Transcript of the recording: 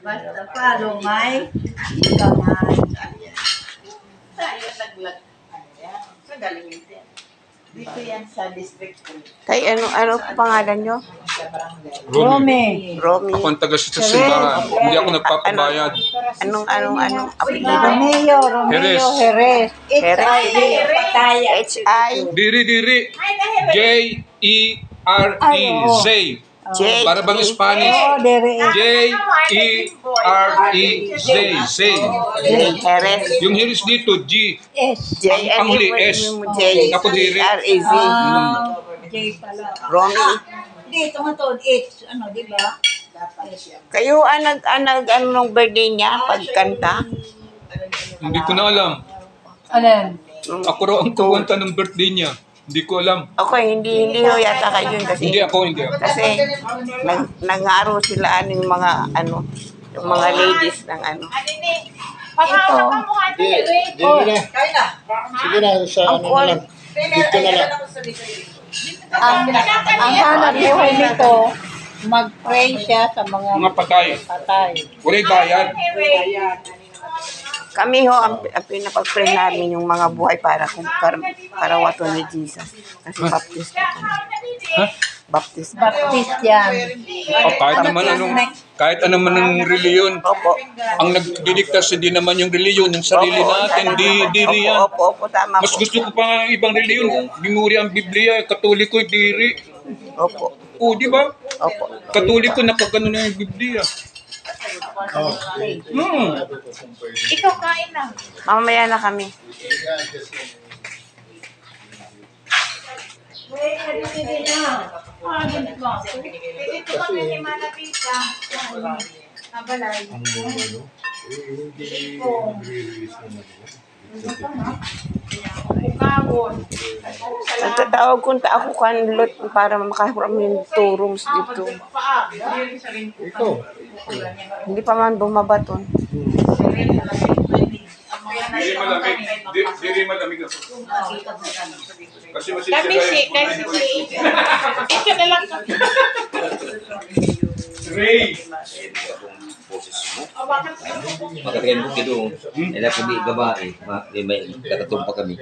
Basta palo may kamay. Tayo naglag. Sa galing ito. Dito yan sa district. Tay, ano pangalan nyo? Romy. Romy. Ako ang taga sa simbahan. Hindi ako nagpapabayad. Anong apelido? Romeo Jerez. Jerez. Pataya. H.I. Diri. J-E-R-E-Z. J. Para bang Spanish? Oh, dere. J-E-R-E-Z. Zay. Jerez. Yung hiris dito, G. S. J. Ang huli, S. J. Ako diri. R-E-Z. J pala. Romy. Dito matod H, ano, di ba? Kayo ano nung birthday niya pagkanta? Hindi ko na alam. Alin? Ako raw ang kumanta ng birthday niya. Hindi ko alam. Okay, hindi ho yata kayo yun kasi Hindi ako. kasi nag-aro sila yung mga yung mga ladies ng ano. Ito. Sige na, sa ano na lang. Dito na lang. Ang hanap buhay nito, mag-pray siya sa mga Mga patay. Walay bayad. Kami ho, ang pinapag-pray namin yung mga buhay para wato ni Jesus. Kasi baptist ako. Ha? Baptist. Baptist yan. Kahit anong reliyon. Opo. Ang nagdidiktas hindi naman yung reliyon, yung sarili natin, diri yan. Opo, tama Mas po. gusto ko pa ang ibang reliyon. Binuri ang Biblia, Katoliko, diri. Opo. O, di ba? Opo. Katoliko, napagano na yung Biblia. Ikaw kain na. Mamaya na kami. Dito kami ni Mana Pizza. Nabalay. Bukawon. Nagtatawag kunta ako kanlot para makaharap yung 2 rooms dito. Ito. Hindi pa man bumabaton. Diri malamig ako. Kasi Kami si. Ito na lang. Ray! Makatagan mo kito. Ila kami gabae. May katatumpa kami.